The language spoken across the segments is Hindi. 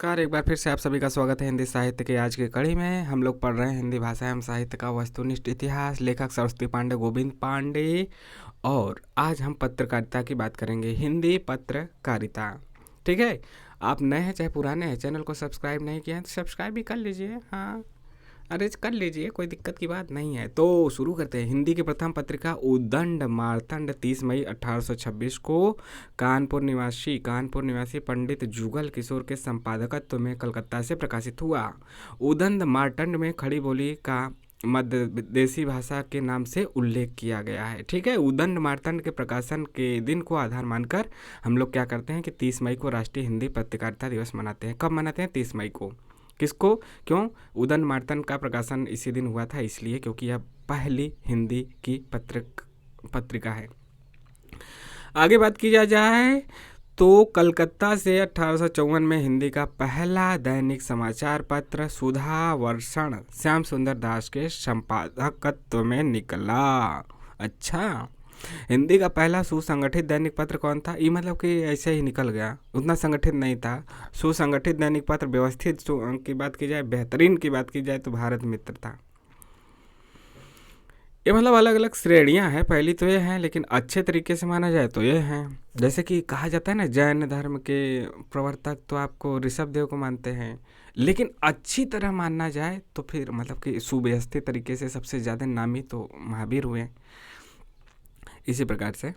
नमस्कार, एक बार फिर से आप सभी का स्वागत है हिंदी साहित्य की आज की कड़ी में। हम लोग पढ़ रहे हैं हिंदी भाषा एवं साहित्य का वस्तुनिष्ठ इतिहास, लेखक सरस्वती पांडे, गोविंद पांडे। और आज हम पत्रकारिता की बात करेंगे, हिंदी पत्रकारिता। ठीक है, आप नए हैं चाहे पुराने हैं, चैनल को सब्सक्राइब नहीं किए हैं तो सब्सक्राइब भी कर लीजिए। हाँ, अरे कर लीजिए, कोई दिक्कत की बात नहीं है। तो शुरू करते हैं। हिंदी की प्रथम पत्रिका उद्दंड मार्तंड 30 मई 1826 को कानपुर निवासी पंडित जुगल किशोर के संपादकत्व में कलकत्ता से प्रकाशित हुआ। उद्दंड मार्तंड में खड़ी बोली का मध्य देसी भाषा के नाम से उल्लेख किया गया है। ठीक है, उद्दंड मार्तंड के प्रकाशन के दिन को आधार मानकर हम लोग क्या करते हैं कि 30 मई को राष्ट्रीय हिंदी पत्रकारिता दिवस मनाते हैं। कब मनाते हैं? 30 मई को। किसको? क्यों? उदंड मार्तंड का प्रकाशन इसी दिन हुआ था, इसलिए क्योंकि यह पहली हिंदी की पत्रिका है। आगे बात की जाए तो कलकत्ता से 1854 में हिंदी का पहला दैनिक समाचार पत्र सुधा वर्षण श्याम सुंदर दास के संपादकत्व में निकला। अच्छा, हिंदी का पहला सुसंगठित दैनिक पत्र कौन था? ये मतलब कि ऐसे ही निकल गया, उतना संगठित नहीं था। सुसंगठित दैनिक पत्र, व्यवस्थित की बात की जाए, बेहतरीन की बात की जाए तो भारत मित्र था। ये मतलब अलग अलग श्रेणियां हैं। पहली तो ये हैं, लेकिन अच्छे तरीके से माना जाए तो ये हैं। जैसे कि कहा जाता है ना, जैन धर्म के प्रवर्तक तो आपको ऋषभ देव को मानते हैं, लेकिन अच्छी तरह मानना जाए तो फिर मतलब कि सुव्यवस्थित तरीके से सबसे ज़्यादा नामी तो महावीर हुए। इसी प्रकार से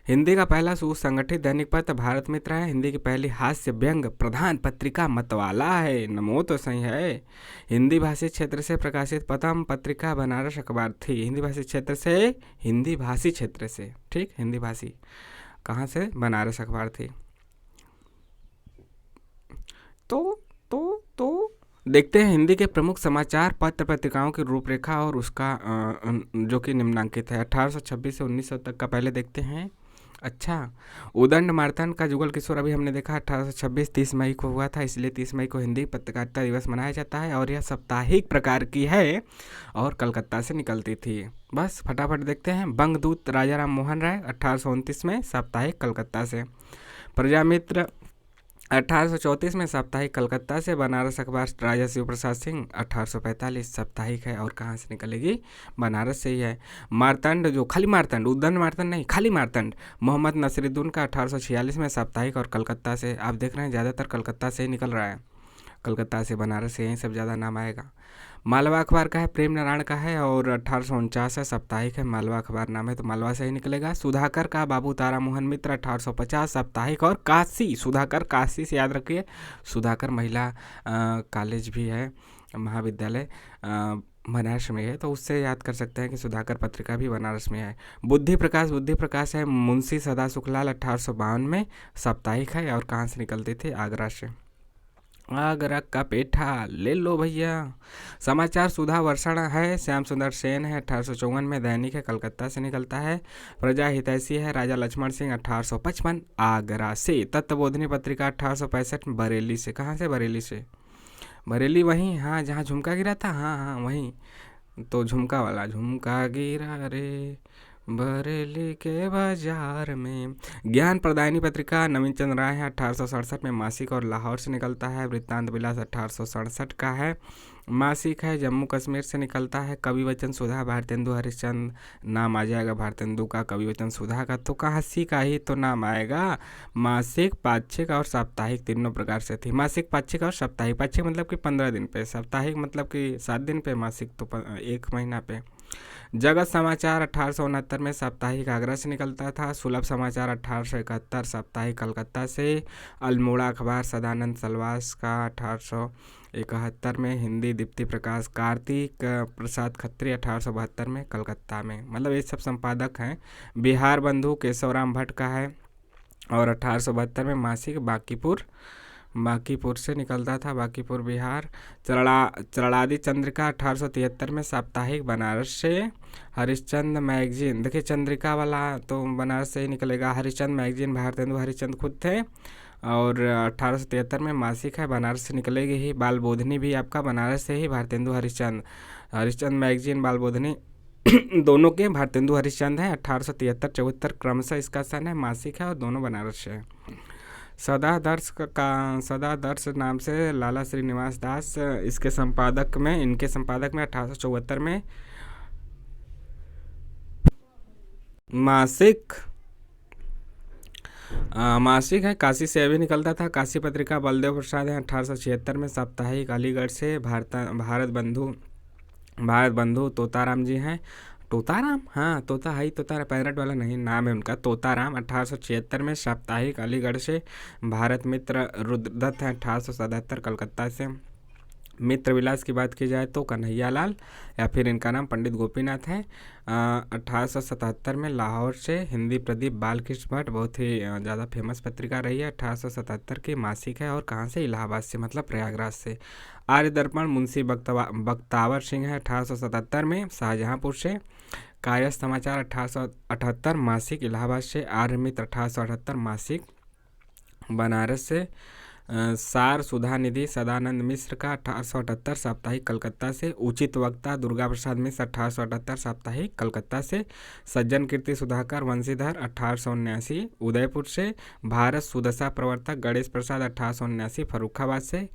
हिंदी का पहला सुसंगठित दैनिक पत्र भारत मित्र है। हिंदी की पहली हास्य व्यंग प्रधान पत्रिका मतवाला है। नमो तो सही है। हिंदी भाषी क्षेत्र से प्रकाशित प्रथम पत्रिका बनारस अखबार थी। हिंदी भाषी क्षेत्र से ठीक, हिंदी भाषी कहाँ से? बनारस अखबार थी। तो देखते हैं हिंदी के प्रमुख समाचार पत्र पत्रिकाओं की रूपरेखा और उसका जो कि निम्नांकित है 1826 से 1900 तक का। पहले देखते हैं। अच्छा, उदंड मार्तंड का जुगल किशोर अभी हमने देखा 1826 30 मई को हुआ था, इसलिए 30 मई को हिंदी पत्रकारिता दिवस मनाया जाता है। और यह साप्ताहिक प्रकार की है और कलकत्ता से निकलती थी। बस फटाफट देखते हैं। बंगदूत राजा राम मोहन राय 1829 में साप्ताहिक कलकत्ता से। प्रजामित्र 1834 में साप्ताहिक कलकत्ता से। बनारस अखबार राजा शिव प्रसाद सिंह 1845 साप्ताहिक है और कहाँ से निकलेगी? बनारस से ही है। मार्तंड, जो खाली मार्तंड, उद्दंड मार्तंड नहीं, खाली मार्तंड, मोहम्मद नसीरुद्दीन का 1846 में साप्ताहिक और कलकत्ता से। आप देख रहे हैं ज़्यादातर कलकत्ता से ही निकल रहा है, कलकत्ता से, बनारस से, यहीं सब ज़्यादा नाम आएगा। मालवा अखबार का है, प्रेम नारायण का है और 1849 है, साप्ताहिक है। मालवा अखबार नाम है तो मालवा से ही निकलेगा। सुधाकर का बाबू तारा मोहन मित्र 1850 साप्ताहिक। और काशी, सुधाकर काशी से याद रखिए। सुधाकर महिला कॉलेज भी है, महाविद्यालय बनारस में है, तो उससे याद कर सकते हैं कि सुधाकर पत्रिका भी बनारस में है। बुद्धि प्रकाश है मुंशी सदा सुखलाल 1852 में साप्ताहिक है और कहाँ से निकलती थी? आगरा से। आगरा का पेठा ले लो भैया। समाचार सुधा वर्षण है, श्याम सुंदर सेन है 1854 में, दैनिक है, कलकत्ता से निकलता है। प्रजा हितैषी है राजा लक्ष्मण सिंह 1855 आगरा से। तत्वबोधिनी पत्रिका 1865 बरेली से। कहाँ से? बरेली से। बरेली वहीं, हाँ, जहाँ झुमका गिरा था, हाँ हाँ वहीं। तो झुमका वाला, झुमका गिरा रे बरेली के बाजार में। ज्ञान प्रदायनी पत्रिका नवीन चंद्र राय है 1867 में मासिक और लाहौर से निकलता है। वृत्तांत विलास 1867 का है, मासिक है, जम्मू कश्मीर से निकलता है। कवि वचन सुधा भारतेंदु हरिश्चंद्र नाम आ जाएगा, भारतेंदु का, कवि वचन सुधा का तो कहासी का ही तो नाम आएगा। मासिक, पाक्षिक और साप्ताहिक तीनों प्रकार से थी। मासिक, पाक्षिक और साप्ताहिक। पाक्षिक मतलब कि 15 दिन पे, साप्ताहिक मतलब कि 7 दिन पे, मासिक तो 1 महीना पे। जगत समाचार 1869 में साप्ताहिक आगरा से निकलता था। सुलभ समाचार 1871 साप्ताहिक कलकत्ता से। अल्मोड़ा अखबार सदानंद सलवास का 1871 में। हिंदी दीप्ति प्रकाश कार्तिक प्रसाद खत्री 1872 में, कलकत्ता में। मतलब ये सब संपादक हैं। बिहार बंधु केशवराम भट्ट का है और 1872 में मासिक बांकीपुर से निकलता था, बांकीपुर बिहार। चरणादी चंद्रिका 1873 में साप्ताहिक बनारस से। हरिश्चंद्र मैगजीन, देखिए चंद्रिका वाला तो बनारस से ही निकलेगा। हरिश्चंद्र मैगजीन भारतेंदु हरिश्चंद्र खुद थे और 1873 में मासिक है, बनारस से निकलेगी ही। बाल बोधनी भी आपका बनारस से ही, भारतेंदु हरिश्चंद्र मैगजीन बाल बोधनी दोनों के भारतेंदु हरिश्चंद्र है। 1873-74 क्रमशः इसका सन है, मासिक है और दोनों बनारस से है। सदा दर्श नाम से लाला श्रीनिवास दास इनके संपादक में 1874 में मासिक है काशी से अभी निकलता था। काशी पत्रिका बलदेव प्रसाद है 1876 में। साप्ताहिक अलीगढ़ से भारत बंधु तोताराम जी हैं। तोताराम, हाँ तोता है, तोता पैरट वाला नहीं, नाम है उनका तोताराम। 1876 में। साप्ताहिक अलीगढ़ से भारत मित्र रुद्रदत्त हैं 1877 कलकत्ता से। मित्र विलास की बात की जाए तो कन्हैया लाल या फिर इनका नाम पंडित गोपीनाथ है। 1877 में लाहौर से। हिंदी प्रदीप बालकृष्ण भट्ट बहुत ही ज़्यादा फेमस पत्रिका रही है। 1877 की मासिक है और कहाँ से, इलाहाबाद से, मतलब प्रयागराज से। आर्य दर्पण मुंशी बख्तावर सिंह है 1877 में शाहजहाँपुर से। कायस्थ समाचार 1878 मासिक इलाहाबाद से। आर्य मित्र 1878 मासिक बनारस से। सार सुधा निधि सदानंद मिश्र का 1878 साप्ताहिक कलकत्ता से। उचित वक्ता दुर्गा प्रसाद मिश्र 1878 साप्ताहिक कलकत्ता से। सज्जन कीर्ति सुधाकर वंशीधर 1879 उदयपुर से। भारत सुदशा प्रवर्तक गणेश प्रसाद 1879 फर्रुखाबाद से।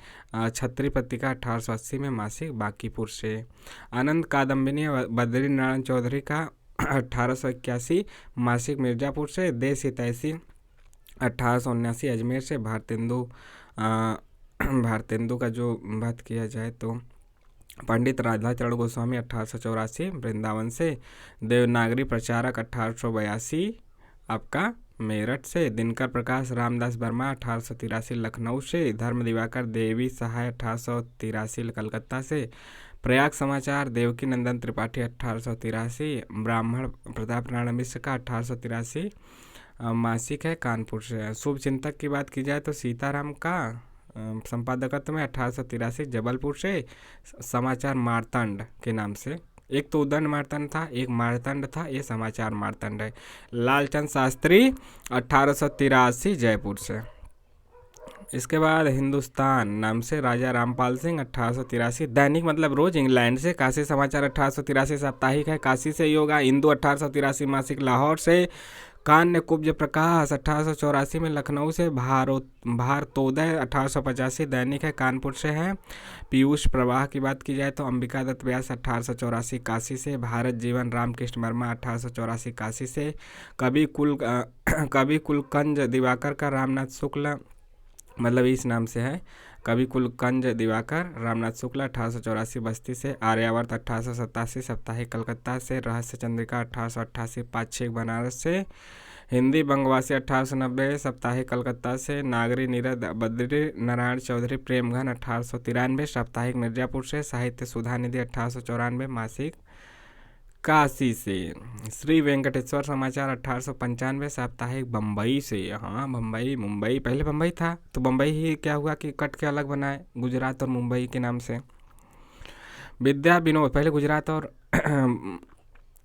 छत्री पत्रिका 1880 में मासिक बांकीपुर से। आनंद कादम्बिनी बद्री नारायण चौधरी का 1881 मासिक मिर्जापुर से। देश हितैषी 1879 अजमेर से। भारतेंदु का जो बात किया जाए तो पंडित राधाचरण गोस्वामी 1884 वृंदावन से। देवनागरी प्रचारक 1882 आपका मेरठ से। दिनकर प्रकाश रामदास वर्मा 1883 लखनऊ से। धर्म दिवाकर देवी सहाय 1883 कलकत्ता से। प्रयाग समाचार देवकी नंदन त्रिपाठी 1883। ब्राह्मण प्रताप नारायण मिश्र का 1883 मासिक है कानपुर से। शुभ चिंतक की बात की जाए तो सीताराम का संपादकत्व में 1883 जबलपुर से। समाचार मार्तंड के नाम से, एक तो उदंड मार्तंड था, एक मार्तंड था, ये समाचार मार्तंड है। लालचंद शास्त्री 1883 जयपुर से। इसके बाद हिंदुस्तान नाम से राजा रामपाल सिंह 1883 दैनिक मतलब रोज इंग्लैंड से। काशी समाचार 1883 साप्ताहिक है काशी से। योगा इंदु 1883 मासिक लाहौर से। कान्य कुब्ज प्रकाश 1884 में लखनऊ से। भारतोदय 1885 दैनिक है कानपुर से है। पीयूष प्रवाह की बात की जाए तो अंबिका दत्त व्यास 1884 काशी से। भारत जीवन रामकृष्ण वर्मा 1884 काशी से। कवि कुलकंज दिवाकर का रामनाथ शुक्ल मतलब इस नाम से है, कवि कुलकंज दिवाकर रामनाथ शुक्ला 1884 बस्ती से। आर्यावर्त 1887 साप्ताहिक कलकत्ता से। रहस्य चंद्रिका 1888 पाक्षिक बनारस से। हिंदी बंगवासी 1890 साप्ताहिक कलकत्ता से। नागरी नीरद बद्री नारायण चौधरी प्रेमघन 1893 साप्ताहिक मिर्जापुर से। साहित्य सुधा निधि 1894 मासिक काशी से। श्री वेंकटेश्वर समाचार 1895 साप्ताहिक बम्बई से। हाँ मुंबई पहले बम्बई था तो बम्बई ही क्या हुआ कि कट के अलग बनाए गुजरात और मुंबई के नाम से। विद्या विनोद पहले गुजरात और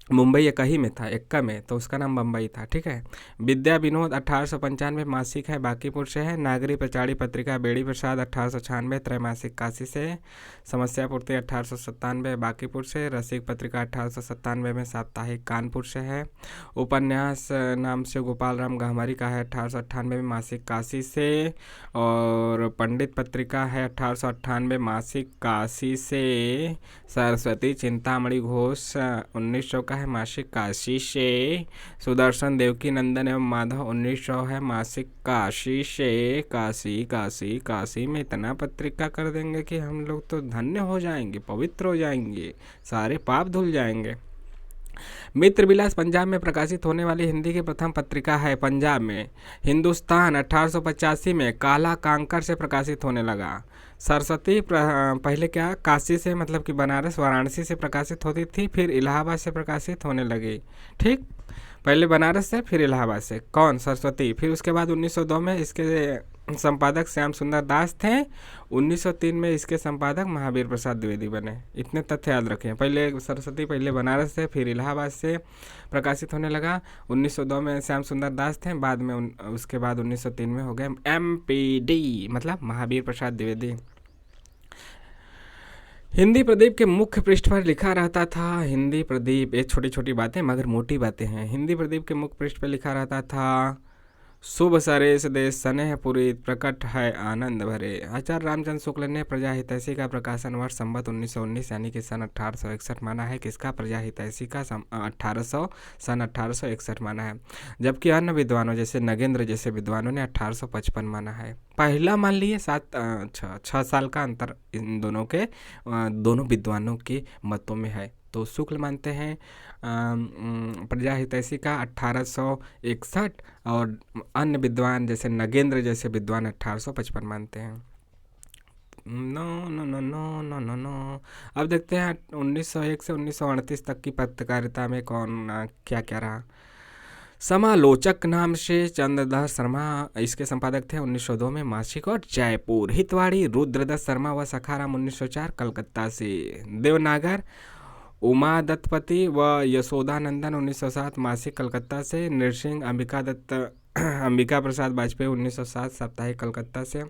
मुंबई एक ही में था, एक्का में, तो उसका नाम बम्बई था, ठीक है। विद्या विनोद 1895 मासिक है बांकीपुर से है। नागरी प्रचारी पत्रिका बेड़ी प्रसाद 1896 त्रैमासिक काशी से। समस्या पूर्ति 1897 बांकीपुर से। रसिक पत्रिका 1897 में साप्ताहिक कानपुर से है। उपन्यास नाम से गोपाल राम गहमरी का है 1898 में मासिक काशी से। और पंडित पत्रिका है 1898 मासिक काशी से। सरस्वती चिंतामणि घोष 1900 का है मासिक काशी से। सुदर्शन देवकी नंदन एवं माधव 1900 है मासिक काशी से। काशी में इतना पत्रिका कर देंगे कि हम लोग तो धन्य हो जाएंगे, पवित्र हो जाएंगे, सारे पाप धुल जाएंगे। मित्र विलास पंजाब में प्रकाशित होने वाली हिंदी की प्रथम पत्रिका है। पंजाब में हिंदुस्तान 1885 में काला कांकर से प्रकाशित होने लगा। सरस्वती पहले क्या काशी से मतलब कि बनारस वाराणसी से प्रकाशित होती थी, फिर इलाहाबाद से प्रकाशित होने लगी, ठीक। पहले बनारस से फिर इलाहाबाद से। कौन? सरस्वती। फिर उसके बाद 1902 में इसके संपादक श्याम सुंदर दास थे। 1903 में इसके संपादक महावीर प्रसाद द्विवेदी बने। इतने तथ्य याद रखें। पहले सरस्वती पहले बनारस से फिर इलाहाबाद से प्रकाशित होने लगा। 1902 में श्याम सुंदर दास थे, बाद में उसके बाद 1903 में हो गए MPD मतलब महावीर प्रसाद द्विवेदी। हिंदी प्रदीप के मुख्य पृष्ठ पर लिखा रहता था। हिंदी प्रदीप, ये छोटी छोटी बातें मगर मोटी बातें हैं। हिंदी प्रदीप के मुख्य पृष्ठ पर लिखा रहता था शुभ सरेश देश स्नेह पुरी प्रकट है आनंद भरे। आचार्य रामचंद्र शुक्ल ने प्रजा हितैषी का प्रकाशन वर्ष संवत 1919 यानी कि सन 1861 माना है। किसका? प्रजा हितैषी का 1861 माना है। जबकि अन्य विद्वानों जैसे नगेंद्र जैसे विद्वानों ने 1855 माना है। पहला मान लिए 6 साल का अंतर इन दोनों के दोनों विद्वानों के मतों में है। तो शुक्ल मानते हैं प्रजा हितैषी का 1861 और अन्य विद्वान जैसे नगेंद्र जैसे विद्वान 1855 मानते हैं। No no no no no no no. अब देखते हैं 1901 से 1938 तक की पत्रकारिता में कौन क्या क्या रहा। समालोचक नाम से चंद्रधर शर्मा इसके संपादक थे 1902 में मासिक और जयपुर। हितवाड़ी रुद्रदत्त शर्मा व सखाराम 1904 कलकत्ता से। देवनागर उमा दत्तपति व यशोदानंदन 1907 मासिक कलकत्ता से। नृसिंह अंबिका प्रसाद वाजपेयी 1907 साप्ताहिक कलकत्ता से।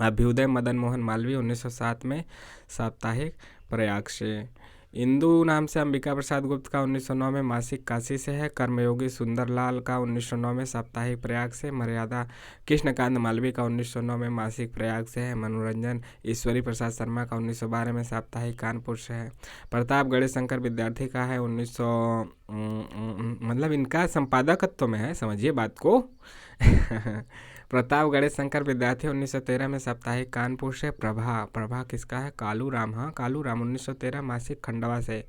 अभ्युदय मदन मोहन मालवीय 1907 में साप्ताहिक प्रयाग से। इंदु नाम से अंबिका प्रसाद गुप्त का 1909 में मासिक काशी से है। कर्मयोगी सुंदरलाल का 1909 में साप्ताहिक प्रयाग से। मर्यादा कृष्णकांत मालवीय का 1909 में मासिक प्रयाग से है। मनोरंजन ईश्वरी प्रसाद शर्मा का 1912 में साप्ताहिक कानपुर से है। प्रताप गणेशंकर विद्यार्थी का है 1900 मतलब इनका संपादकत्व में है, समझिए बात को। प्रताप गणेशंकर विद्यार्थी 1913 में साप्ताहिक कानपुर से। प्रभा किसका है? कालू राम। हाँ, कालू राम 1913 मासिक खंडवा से।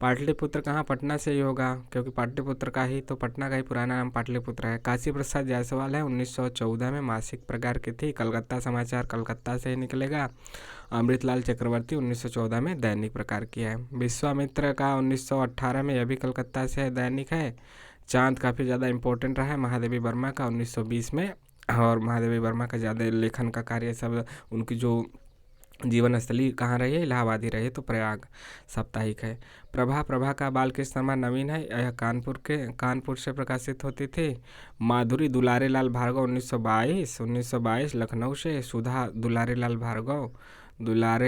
पाटलिपुत्र कहाँ? पटना से ही होगा, क्योंकि पाटलिपुत्र का ही तो पटना का ही पुराना नाम पाटलिपुत्र है। काशी प्रसाद जायसवाल है 1914 में मासिक प्रकार की थी। कलकत्ता समाचार कलकत्ता से ही निकलेगा। अमृतलाल चक्रवर्ती 1914 में दैनिक प्रकार की है। विश्वामित्र का 1918 में यह भी कलकत्ता से दैनिक है। चांद काफ़ी ज़्यादा इंपॉर्टेंट रहा है। महादेवी वर्मा का 1920 में, और महादेवी वर्मा का ज़्यादा लेखन का कार्य सब उनकी जो जीवन स्थली कहाँ रही है? इलाहाबाद ही रही है, तो प्रयाग साप्ताहिक है। प्रभा का बालकृष्ण शर्मा नवीन है। यह कानपुर से प्रकाशित होती थी। माधुरी दुलारे लाल भार्गव 1922 लखनऊ से। सुधा दुलारे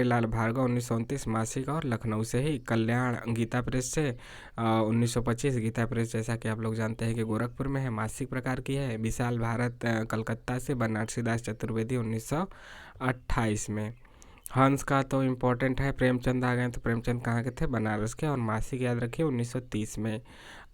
लाल भार्गव 1929 मासिक और लखनऊ से ही। कल्याण गीता प्रेस से 1925। गीता प्रेस जैसा कि आप लोग जानते हैं कि गोरखपुर में है, मासिक प्रकार की है। विशाल भारत कलकत्ता से। बनारसी दास चतुर्वेदी 1928 में। हंस का तो इम्पोर्टेंट है। प्रेमचंद आ गए, तो प्रेमचंद कहाँ के थे? बनारस के। और मासिक याद रखिए 1930 में।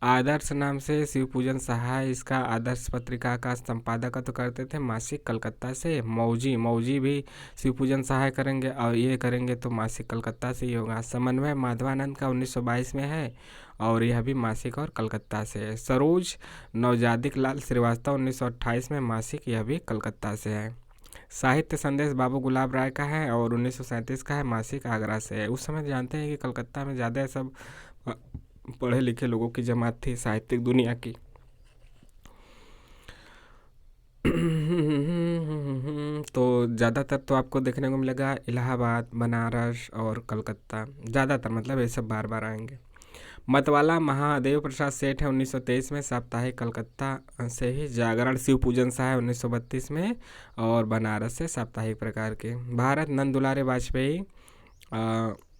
आदर्श नाम से शिवपूजन सहाय इसका आदर्श पत्रिका का संपादकत्व करते थे, मासिक कलकत्ता से। मौजी भी शिवपूजन सहाय करेंगे, और ये करेंगे तो मासिक कलकत्ता से ही होगा। समन्वय माधवानंद का 1922 में है, और यह भी मासिक और कलकत्ता से है। सरोज नवजादिक लाल श्रीवास्तव 1928 में मासिक, यह भी कलकत्ता से है। साहित्य संदेश बाबू गुलाब राय का है, और 1937 का है, मासिक आगरा से है। उस समय जानते हैं कि कलकत्ता में ज़्यादा सब पढ़े लिखे लोगों की जमात थी साहित्यिक दुनिया की। तो ज़्यादातर तो आपको देखने को मिलेगा इलाहाबाद, बनारस और कलकत्ता, ज़्यादातर मतलब ये सब बार बार आएंगे। मतवाला महादेव प्रसाद सेठ है 1923 में, साप्ताहिक कलकत्ता से ही। जागरण शिवपूजन शाह है 1932 में, और बनारस से साप्ताहिक प्रकार के। भारत नंद दुलारे वाजपेयी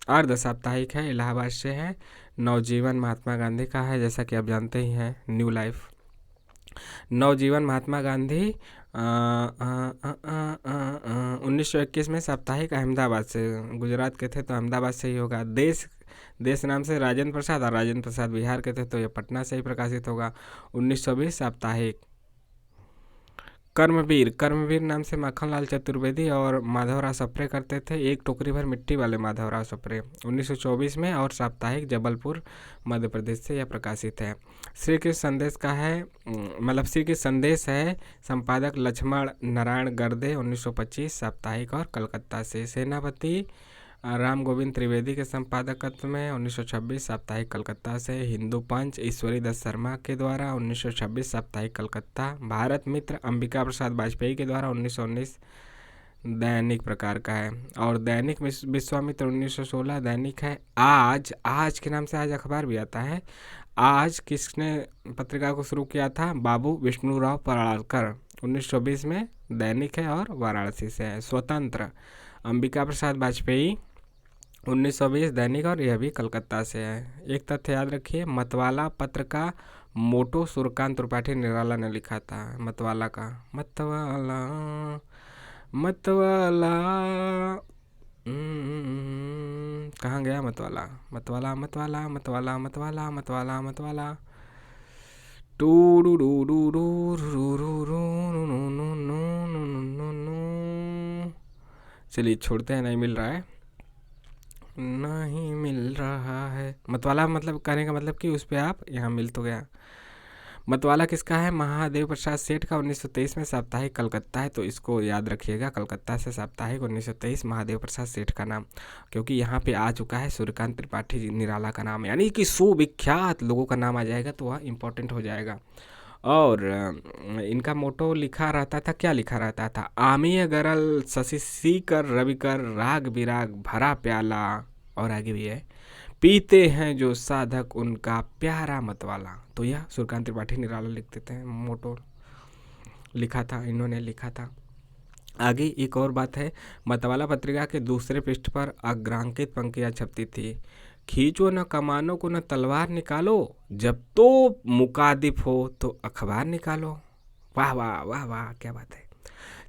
अर्ध साप्ताहिक है, इलाहाबाद से है। नवजीवन महात्मा गांधी का है, जैसा कि आप जानते ही हैं, न्यू लाइफ। नवजीवन महात्मा गांधी 1921 में साप्ताहिक, अहमदाबाद से। गुजरात के थे तो अहमदाबाद से ही होगा। देश नाम से राजेंद्र प्रसाद, और राजेंद्र प्रसाद बिहार के थे तो ये पटना से ही प्रकाशित होगा। 1920 साप्ताहिक। कर्मवीर नाम से माखनलाल चतुर्वेदी और माधवराव सप्रे करते थे। एक टोकरी भर मिट्टी वाले माधवराव सप्रे 1924 में, और साप्ताहिक जबलपुर मध्य प्रदेश से यह प्रकाशित है। श्री कृष्ण संदेश का है, मतलब श्री कृष्ण संदेश है, संपादक लक्ष्मण नारायण गर्दे 1925 साप्ताहिक और कलकत्ता से। सेनापति राम गोविंद त्रिवेदी के संपादकत्व में 1926 साप्ताहिक कलकत्ता से। हिंदू पंच ईश्वरी दत्त शर्मा के द्वारा 1926 साप्ताहिक कलकत्ता। भारत मित्र अंबिका प्रसाद वाजपेयी के द्वारा 1919 दैनिक प्रकार का है। और दैनिक विश्वामित्र 1916 दैनिक है। आज के नाम से आज अखबार भी आता है। आज किसने पत्रिका को शुरू किया था? बाबू विष्णुराव पराड़कर 1920 में दैनिक है, और वाराणसी से है। स्वतंत्र अंबिका प्रसाद वाजपेयी 1920 दैनिक, और यह भी कलकत्ता से है। एक तथ्य याद रखिए, मतवाला पत्र का मोटो सूर्यकांत त्रिपाठी निराला ने लिखा था। मतवाला का मतवाला मतवाला कहाँ गया मतवाला? मतवाला मतवाला मतवाला मतवाला मतवाला मतवाला टू डू डू डू डू रू रू रू रू रू रू रू रू रू। चलिए छोड़ते हैं, नहीं मिल रहा है, नहीं मिल रहा है। मतवाला मतलब कहने का मतलब कि उस पे आप यहाँ मिल तो गया। मतवाला किसका है? महादेव प्रसाद सेठ का 1923 में साप्ताहिक कलकत्ता है, तो इसको याद रखिएगा, कलकत्ता से साप्ताहिक 1923 महादेव प्रसाद सेठ का नाम, क्योंकि यहाँ पे आ चुका है सूर्यकांत त्रिपाठी निराला का नाम, यानी कि सुविख्यात लोगों का नाम आ जाएगा तो वह इम्पोर्टेंट हो जाएगा। और इनका मोटो लिखा रहता था, क्या लिखा रहता था? आमीय गरल शशि सीकर रविकर राग विराग भरा प्याला, और आगे भी है, पीते हैं जो साधक उनका प्यारा मतवाला। तो यह सूर्यकांत त्रिपाठी निराला लिख देते हैं, मोटो लिखा था, इन्होंने लिखा था। आगे एक और बात है, मतवाला पत्रिका के दूसरे पृष्ठ पर अग्रांकित पंक्तियाँ छपती थी। खींचो न कमानों को न तलवार निकालो, जब तो मुकादिफ हो तो अखबार निकालो। वाह वाह वाह वाह, क्या बात है।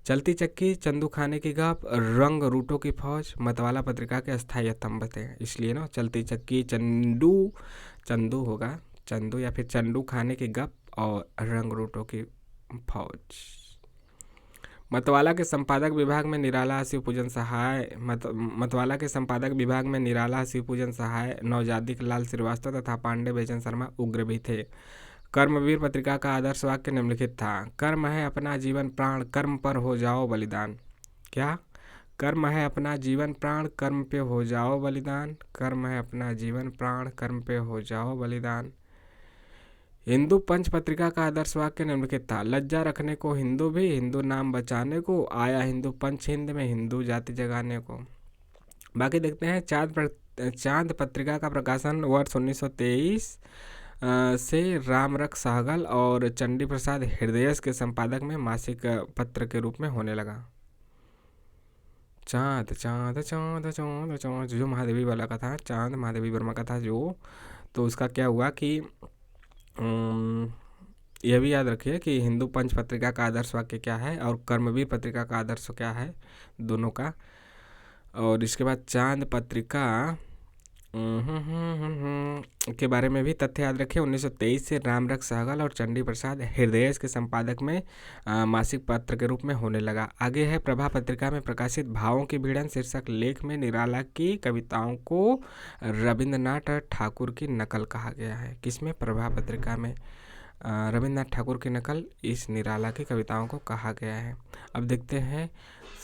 चलती चक्की, चंदू खाने की गप, रंग रूटों की फौज मतवाला पत्रिका के अस्थायी स्तंभ थे, इसलिए ना चलती चक्की, चंदू होगा, चंदू या फिर चंदू खाने की गप और रंग रूटों की फौज। मतवाला के संपादक विभाग में निराला शिवपूजन सहाय, मतवाला के संपादक विभाग में निराला शिवपूजन सहाय, नवजादिक लाल श्रीवास्तव तथा पांडे बेचन शर्मा उग्र भी थे। कर्मवीर पत्रिका का आदर्श वाक्य निम्नलिखित था। कर्म है अपना जीवन प्राण, कर्म पर हो जाओ बलिदान। क्या? कर्म है अपना जीवन प्राण, कर्म पे हो जाओ बलिदान। कर्म है अपना जीवन प्राण, कर्म पे हो जाओ बलिदान। हिंदू पंच पत्रिका का आदर्श वाक्य निम्नलिखित था। लज्जा रखने को हिंदू भी, हिंदू नाम बचाने को, आया हिंदू पंच हिंद में हिंदू जाति जगाने को। बाकी देखते हैं, चांद पत्रिका का प्रकाशन वर्ष 1923 से रामरख सहगल और चंडी प्रसाद हृदयेश के संपादक में मासिक पत्र के रूप में होने लगा। चांद चांद चांद चांद चांद जो महादेवी वाला का था, चांद महादेवी वर्मा का था जो, तो उसका क्या हुआ कि यह भी याद रखिए कि हिंदू पंच पत्रिका का आदर्श वाक्य क्या है और कर्मवीर पत्रिका का आदर्श क्या है, दोनों का। और इसके बाद चांद पत्रिका के बारे में भी तथ्य याद रखें। 1923 से रामरख सहगल और चंडी प्रसाद हृदयेश के संपादक में मासिक पत्र के रूप में होने लगा। आगे है, प्रभा पत्रिका में प्रकाशित भावों की भिड़न शीर्षक लेख में निराला की कविताओं को रविंद्रनाथ ठाकुर की नकल कहा गया है। किसमें? प्रभा पत्रिका में रविंद्रनाथ ठाकुर की नकल इस निराला की कविताओं को कहा गया है। अब देखते हैं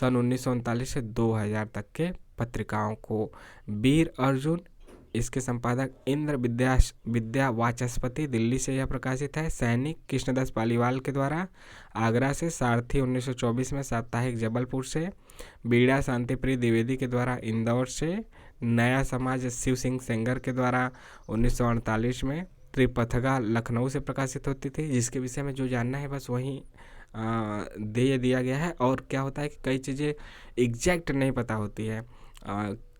सन 1939 से 2000 तक के पत्रिकाओं को। वीर अर्जुन, इसके संपादक इंद्र विद्या वाचस्पति, दिल्ली से यह प्रकाशित है। सैनिक कृष्णदास पालीवाल के द्वारा, आगरा से। सारथी 1924 में साप्ताहिक जबलपुर से। बीड़ा शांतिप्रिय द्विवेदी के द्वारा इंदौर से। नया समाज शिव सिंह सेंगर के द्वारा 1948 में। त्रिपथगा लखनऊ से प्रकाशित होती थी। जिसके विषय में जो जानना है बस वहीं दे दिया गया है। और क्या होता है कि कई चीज़ें एग्जैक्ट नहीं पता होती है,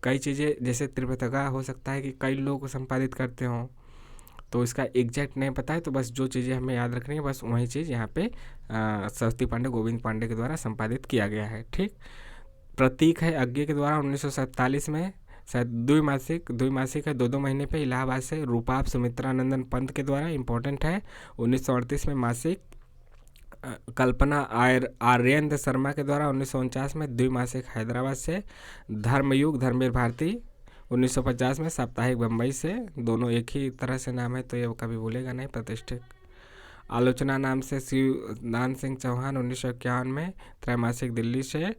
कई चीज़ें जैसे त्रिपथगा हो सकता है कि कई लोग संपादित करते हों, तो इसका एग्जैक्ट नहीं पता है, तो बस जो चीज़ें हमें याद रखनी है बस वही चीज़ यहाँ पे सरस्वती पांडे गोविंद पांडे के द्वारा संपादित किया गया है। ठीक। प्रतीक है अज्ञे के द्वारा 1947 में, शायद द्विमासिक है, 2 महीने पे, इलाहाबाद से। रूपाप सुमित्रानंदन पंत के द्वारा, इम्पोर्टेंट है। 1938 में मासिक। कल्पना आर्येंद्र शर्मा के द्वारा 1949 में द्विमासिक, हैदराबाद से। धर्मयुग धर्मवीर भारती 1950 में, साप्ताहिक बम्बई से। दोनों एक ही तरह से नाम है तो ये कभी भूलेगा नहीं, प्रतिष्ठित। आलोचना नाम से शिवदान सिंह चौहान 1951 में, त्रैमासिक, दिल्ली से।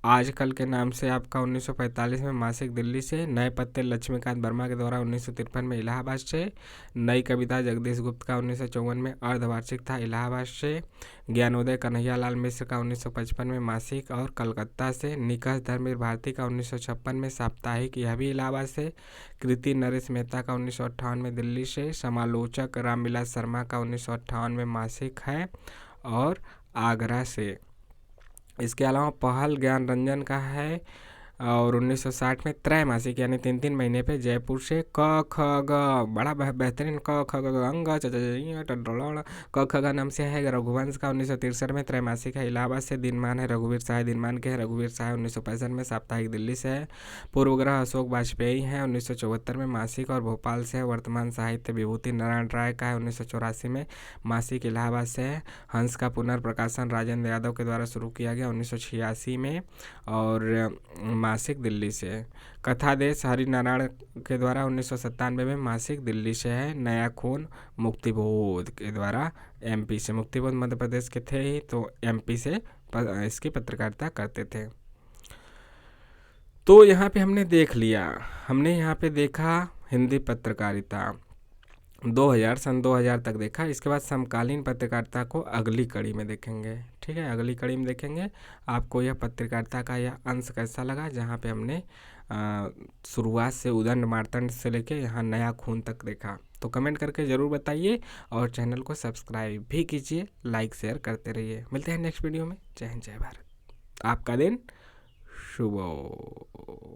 आजकल के नाम से आपका 1945 में, मासिक, दिल्ली से। नए पत्ते लक्ष्मीकांत वर्मा के द्वारा 1953 में, इलाहाबाद से। नई कविता जगदीश गुप्त का 1954 में, अर्धवार्षिक था, इलाहाबाद से। ज्ञानोदय कन्हैया लाल मिश्र का 1955 में, मासिक और कलकत्ता से। निकष धर्मवीर भारती का 1956 में, साप्ताहिक, यह भी इलाहाबाद से। कृति नरेश मेहता का 1958 में, दिल्ली से। समालोचक रामविलास शर्मा का 1958 में, मासिक है और आगरा से। इसके अलावा पहल ज्ञान रंजन का है और 1960 में त्रैमासिक यानी 3-3 महीने पे जयपुर से क ख ग, बड़ा बेहतरीन क ख ग अंग क ख ग नाम से है रघुवंश का। 1963 में त्रैमासिक है। इलाहाबाद से दिनमान है रघुवीर सहाय दिनमान के है। रघुवीर सहाय 1965 में। साप्ताहिक दिल्ली से है। पूर्वग्रह अशोक वाजपेयी हैं 1974 में मासिक। और भोपाल से है। वर्तमान साहित्य विभूति नारायण राय का है 1984 में मासिक। इलाहाबाद से है। हंस का पुनर्प्रकाशन राजेंद्र यादव के द्वारा शुरू किया गया 1986 में और मासिक दिल्ली से है। कथादेश हरिनारायण के द्वारा 1997 में मासिक दिल्ली से है। नया खून मुक्तिबोध के द्वारा एमपी से। मुक्तिबोध मध्य प्रदेश के थे ही तो एमपी से इसकी पत्रकारिता करते थे। तो यहाँ पे हमने देख लिया, हमने यहाँ पे देखा हिंदी पत्रकारिता 2000 तक देखा। इसके बाद समकालीन पत्रकारिता को अगली कड़ी में देखेंगे। ठीक है, अगली कड़ी में देखेंगे आपको यह पत्रकारिता का यह अंश कैसा लगा, जहाँ पे हमने शुरुआत से उदंड मार्तंड से लेके यहाँ नया खून तक देखा। तो कमेंट करके ज़रूर बताइए और चैनल को सब्सक्राइब भी कीजिए, लाइक शेयर करते रहिए। मिलते हैं नेक्स्ट वीडियो में। जय हिंद जय भारत। आपका दिन शुभ हो।